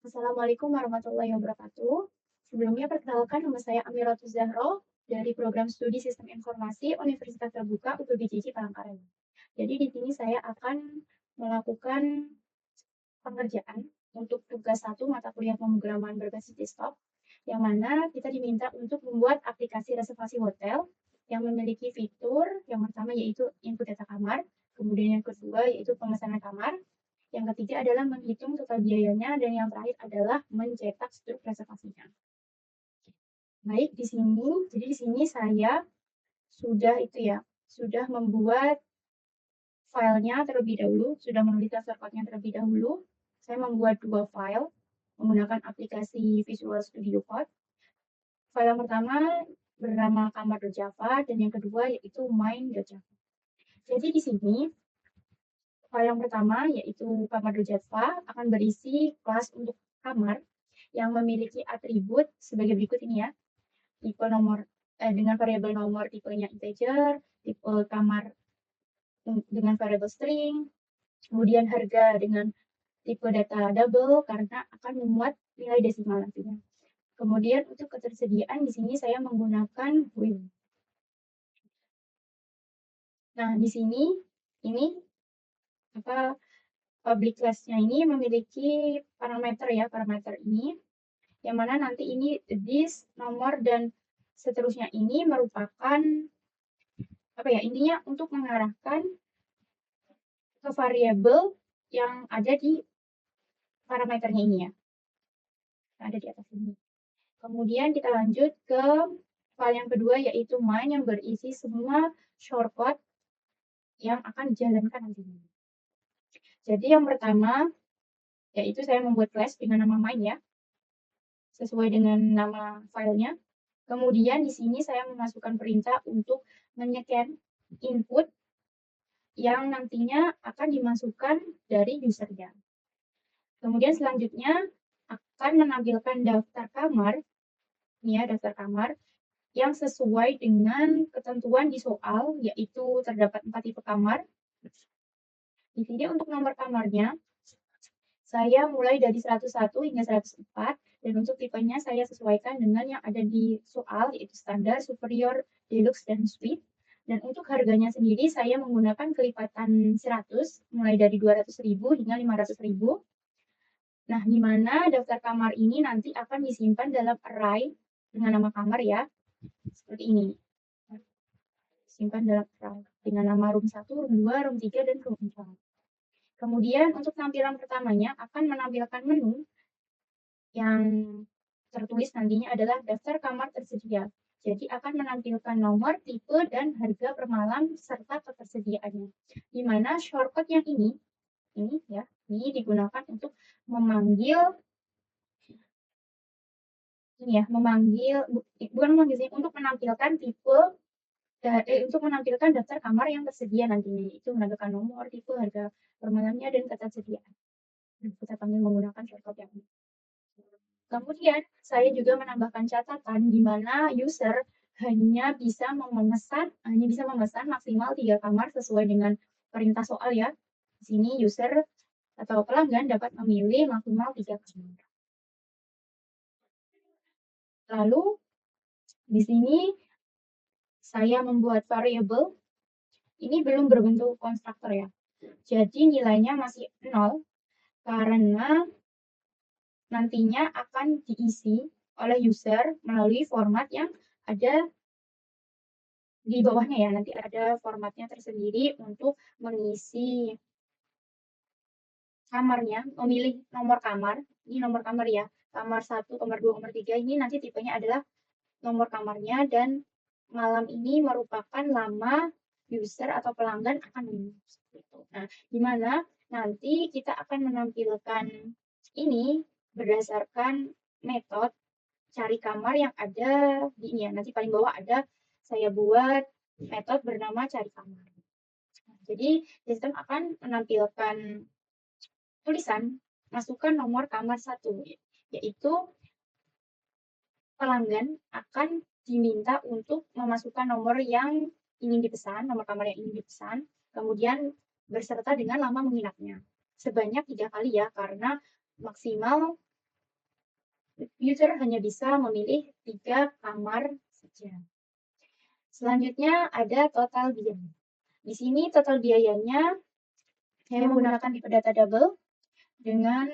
Assalamualaikum warahmatullahi wabarakatuh. Sebelumnya perkenalkan nama saya Amiratul Zahro dari Program Studi Sistem Informasi Universitas Terbuka UPBJJ Palangkaraya. Jadi di sini saya akan melakukan pengerjaan untuk tugas satu mata kuliah pemrograman berbasis desktop, yang mana kita diminta untuk membuat aplikasi reservasi hotel yang memiliki fitur yang pertama yaitu input data kamar, kemudian yang kedua yaitu pemesanan kamar, yang ketiga adalah menghitung total biayanya, dan yang terakhir adalah mencetak struk reservasinya. Baik, jadi di sini saya sudah membuat filenya terlebih dahulu, sudah menulis daftar code-nya terlebih dahulu. Saya membuat dua file menggunakan aplikasi Visual Studio Code. File yang pertama bernama kamar.java dan yang kedua yaitu main.java. Jadi di sini file yang pertama yaitu kamar.java akan berisi kelas untuk kamar yang memiliki atribut sebagai berikut ini ya. Tipe nomor dengan variabel nomor tipenya integer, tipe kamar dengan variabel string, kemudian harga dengan tipe data double karena akan memuat nilai desimal nantinya. Kemudian untuk ketersediaan di sini saya menggunakan Win. Nah, di sini ini public class-nya ini memiliki parameter ini yang mana nanti ini this, nomor, dan seterusnya ini merupakan intinya untuk mengarahkan ke variabel yang ada di parameternya ini ya, yang ada di atas ini. Kemudian kita lanjut ke file yang kedua yaitu main yang berisi semua shortcut yang akan dijalankan nantinya. Jadi yang pertama yaitu saya membuat class dengan nama main ya, sesuai dengan nama filenya. Kemudian di sini saya memasukkan perintah untuk men-scan input yang nantinya akan dimasukkan dari usernya. Kemudian selanjutnya akan menampilkan daftar kamar, ini ya daftar kamar, yang sesuai dengan ketentuan di soal, yaitu terdapat 4 tipe kamar. Di sini untuk nomor kamarnya, saya mulai dari 101 hingga 104, dan untuk tipenya saya sesuaikan dengan yang ada di soal, yaitu standar, superior, deluxe, dan suite. Dan untuk harganya sendiri saya menggunakan kelipatan 100, mulai dari 200.000 hingga 500.000. Nah, di mana daftar kamar ini nanti akan disimpan dalam array dengan nama kamar ya, seperti ini. Simpan dalam array dengan nama room 1, room 2, room 3, dan room 4. Kemudian untuk tampilan pertamanya akan menampilkan menu yang tertulis nantinya adalah daftar kamar tersedia. Jadi akan menampilkan nomor, tipe, dan harga per malam serta ketersediaannya. Di mana shortcut yang ini digunakan untuk memanggil untuk menampilkan tipe untuk menampilkan daftar kamar yang tersedia nantinya, itu menampilkan nomor, tipe, harga per malamnya, dan ketersediaan. Kita panggil menggunakan shortcut yang ini. Kemudian saya juga menambahkan catatan di mana user hanya bisa memesan maksimal 3 kamar sesuai dengan perintah soal ya. Di sini user atau pelanggan dapat memilih maksimal 3 kamar. Lalu di sini saya membuat variabel ini belum berbentuk konstruktor ya. Jadi nilainya masih 0 karena nantinya akan diisi oleh user melalui format yang ada di bawahnya ya. Nanti ada formatnya tersendiri untuk mengisi kamarnya, memilih nomor kamar. Ini nomor kamar ya. Kamar 1, kamar 2, kamar 3 ini nanti tipenya adalah nomor kamarnya, dan malam ini merupakan lama user atau pelanggan akan minum. Nah, gimana nanti kita akan menampilkan ini berdasarkan metode cari kamar yang ada di ini ya. Nanti paling bawah ada saya buat metode bernama cari kamar. Jadi sistem akan menampilkan tulisan masukkan nomor kamar 1, yaitu pelanggan akan diminta untuk memasukkan nomor yang ingin dipesan, nomor kamar yang ingin dipesan, kemudian berserta dengan lama menginapnya. Sebanyak 3 kali ya, karena maksimal user hanya bisa memilih 3 kamar saja. Selanjutnya ada total biaya. Di sini total biayanya saya menggunakan tipe data double dengan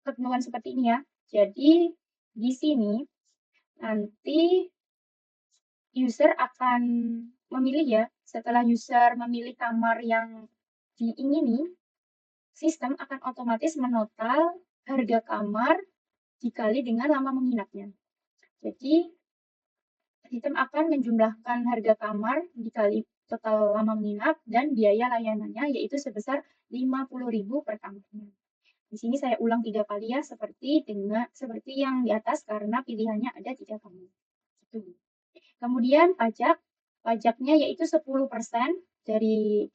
ketentuan seperti ini ya. Jadi di sini nanti user akan memilih ya, setelah user memilih kamar yang diingini, sistem akan otomatis menotal harga kamar dikali dengan lama menginapnya. Jadi sistem akan menjumlahkan harga kamar dikali total lama menginap dan biaya layanannya yaitu sebesar 50.000 per kamarnya. Di sini saya ulang 3 kali ya, seperti yang di atas karena pilihannya ada 3 kamar. Gitu. Kemudian pajaknya yaitu 10% dari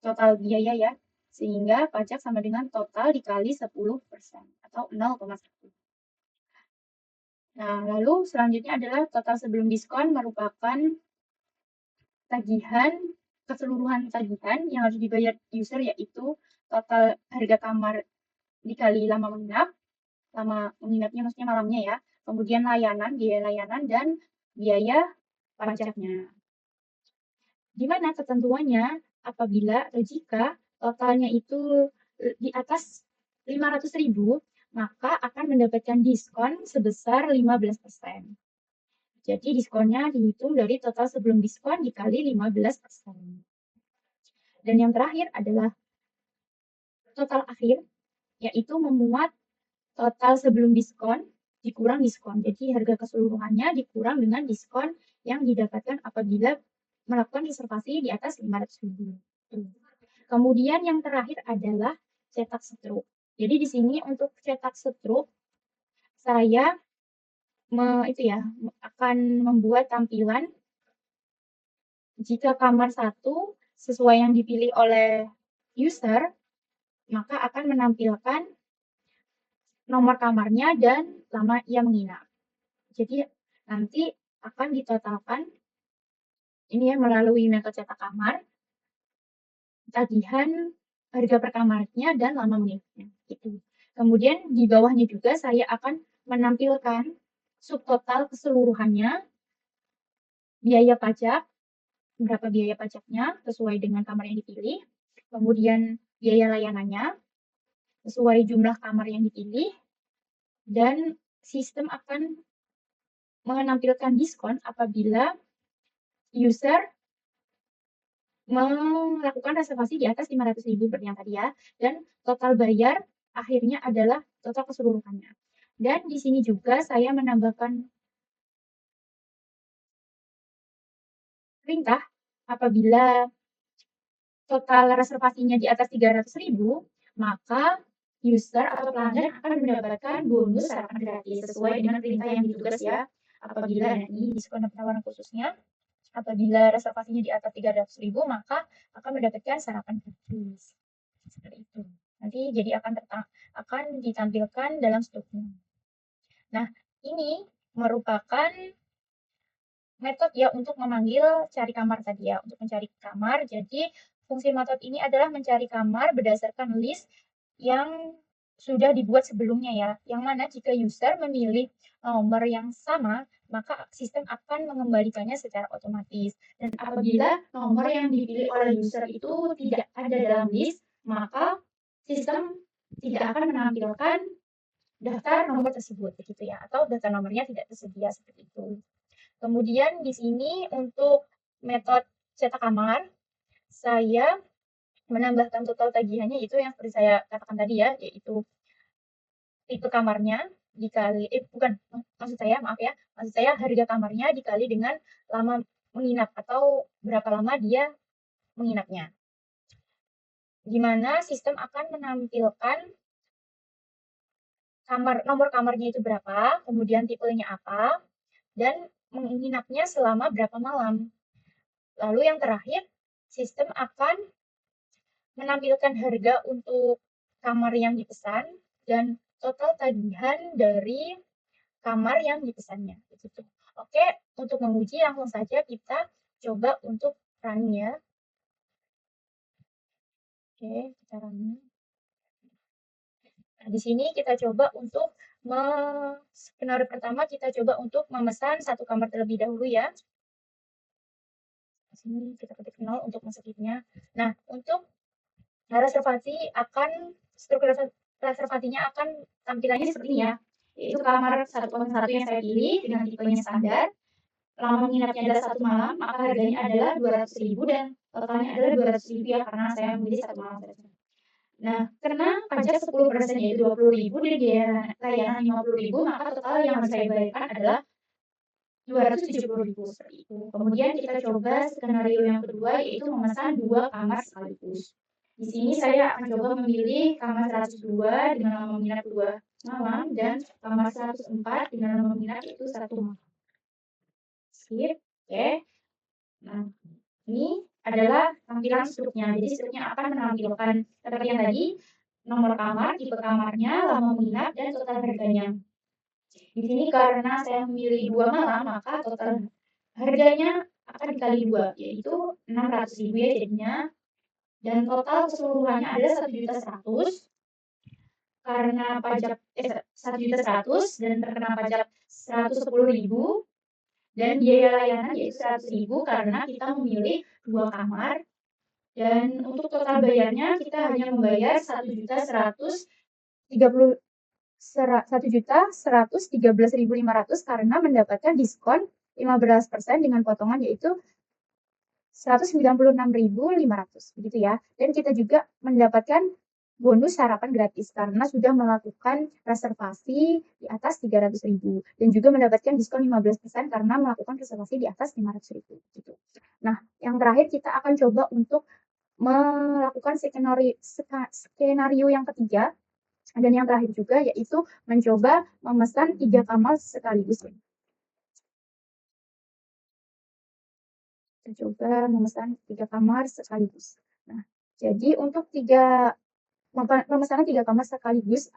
total biaya ya, sehingga pajak sama dengan total dikali 10% atau 0,1. Nah, lalu selanjutnya adalah total sebelum diskon merupakan tagihan, keseluruhan tagihan yang harus dibayar user yaitu total harga kamar dikali lama menginapnya maksudnya malamnya ya, kemudian biaya layanan, dan biaya pajaknya. Di mana ketentuannya apabila atau jika totalnya itu di atas 500.000, maka akan mendapatkan diskon sebesar 15%. Jadi diskonnya dihitung dari total sebelum diskon dikali 15%. Dan yang terakhir adalah total akhir, yaitu memuat total sebelum diskon dikurang diskon. Jadi harga keseluruhannya dikurang dengan diskon yang didapatkan apabila melakukan reservasi di atas 500.000. Kemudian yang terakhir adalah cetak stroke. Jadi di sini untuk cetak stroke saya akan membuat tampilan jika kamar 1 sesuai yang dipilih oleh user, maka akan menampilkan nomor kamarnya dan lama ia menginap. Jadi nanti akan ditotalkan ini ya melalui metode cetak kamar, tagihan, harga per kamarnya, dan lama menginapnya. Gitu. Kemudian di bawahnya juga saya akan menampilkan subtotal keseluruhannya, biaya pajak, berapa biaya pajaknya sesuai dengan kamar yang dipilih, kemudian biaya layanannya sesuai jumlah kamar yang dipilih, dan sistem akan menampilkan diskon apabila user melakukan reservasi di atas 500.000 seperti yang tadi ya, dan total bayar akhirnya adalah total keseluruhannya. Dan di sini juga saya menambahkan perintah apabila total reservasinya di atas 300.000, maka user atau pelanggan akan mendapatkan bonus sarapan gratis sesuai dengan perintah yang ditugas ya. Apabila ini diskon dan penawaran khususnya, apabila reservasinya di atas 300.000, maka akan mendapatkan sarapan gratis. Seperti itu. Nanti jadi akan ditampilkan dalam struknya. Nah, ini merupakan metode ya untuk memanggil cari kamar tadi ya, untuk mencari kamar. Jadi fungsi metode ini adalah mencari kamar berdasarkan list yang sudah dibuat sebelumnya ya, yang mana jika user memilih nomor yang sama, maka sistem akan mengembalikannya secara otomatis. Dan apabila nomor yang dipilih oleh user itu tidak ada dalam list, maka sistem tidak akan menampilkan daftar nomor tersebut begitu ya, atau daftar nomornya tidak tersedia seperti itu. Kemudian di sini untuk metode cetak kamar, saya menambahkan total tagihannya itu yang seperti saya katakan tadi ya, yaitu tipe kamarnya dikali maksud saya harga kamarnya dikali dengan lama menginap atau berapa lama dia menginapnya. Di mana sistem akan menampilkan nomor kamarnya itu berapa, kemudian tipenya apa, dan menginapnya selama berapa malam. Lalu yang terakhir, sistem akan menampilkan harga untuk kamar yang dipesan dan total tagihan dari kamar yang dipesannya. Begitu. Oke, untuk menguji langsung saja kita coba untuk running ya. Oke, kita running. Nah, di sini kita coba untuk skenario pertama kita coba untuk memesan satu kamar terlebih dahulu ya. Di sini kita ketik 0 untuk masuknya. Nah, untuk reservasi akan struktur reservasinya akan tampilannya seperti ini ya. Yaitu kamar 101 yang saya pilih dengan tipenya standar. Lama menginapnya adalah 1 malam, maka harganya adalah 200.000 dan totalnya adalah 200.000 ya karena saya memilih 1 malam saja. Nah, karena pajak 10% yaitu 20.000 dan biaya layanan 50.000, maka total yang harus saya bayarkan adalah 270.000 seperti itu. Kemudian kita coba skenario yang kedua yaitu memesan 2 kamar sekaligus. Di sini saya akan coba memilih kamar 102 dengan lama menginap 2 malam dan kamar 104 dengan lama menginap itu 1 malam. Sip, oke. Nah, ini adalah tampilan struknya. Jadi struknya akan menampilkan seperti yang tadi, nomor kamar, tipe kamarnya, lama menginap, dan total harganya. Di sini karena saya memilih 2 malam, maka total harganya akan dikali 2, yaitu 600.000 ya jadinya. Dan total keseluruhannya adalah 1.100.000 karena pajak 1.100.000 dan terkena pajak 110.000 dan biaya layanan yaitu 100.000 karena kita memilih 2 kamar. Dan untuk total bayarnya kita hanya membayar 1.113.500 karena mendapatkan diskon 15% dengan potongan yaitu 196.500 begitu ya. Dan kita juga mendapatkan bonus sarapan gratis karena sudah melakukan reservasi di atas 300.000 dan juga mendapatkan diskon 15% karena melakukan reservasi di atas 500.000 gitu. Nah, yang terakhir kita akan coba untuk melakukan skenario yang ketiga dan yang terakhir juga yaitu mencoba memesan 3 kamar sekaligus. Kita coba memesan 3 kamar sekaligus. Nah, jadi untuk pemesanan 3 kamar sekaligus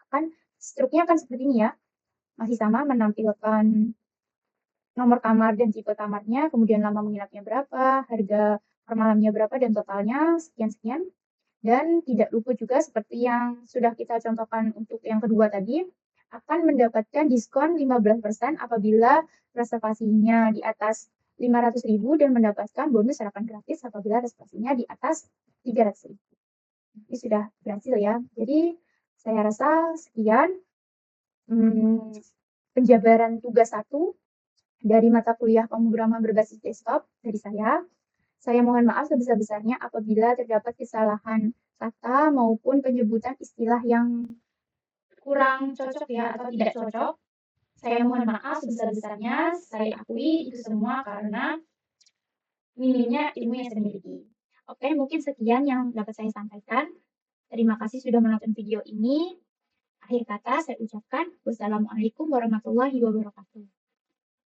struknya akan seperti ini ya. Masih sama menampilkan nomor kamar dan tipe kamarnya, kemudian lama menginapnya berapa, harga per malamnya berapa, dan totalnya sekian-sekian. Dan tidak lupa juga seperti yang sudah kita contohkan untuk yang kedua tadi, akan mendapatkan diskon 15% apabila reservasinya di atas 500.000 dan mendapatkan bonus sarapan gratis apabila reservasinya di atas 300.000. Ini sudah berhasil ya. Jadi saya rasa sekian penjabaran tugas 1 dari mata kuliah pemrograman berbasis desktop dari saya. Saya mohon maaf sebesar-besarnya apabila terdapat kesalahan kata maupun penyebutan istilah yang kurang cocok ya atau tidak cocok. Saya mohon maaf sebesar-besarnya, saya akui itu semua karena minimnya ilmu yang saya miliki. Oke, mungkin sekian yang dapat saya sampaikan. Terima kasih sudah menonton video ini. Akhir kata saya ucapkan wassalamualaikum warahmatullahi wabarakatuh.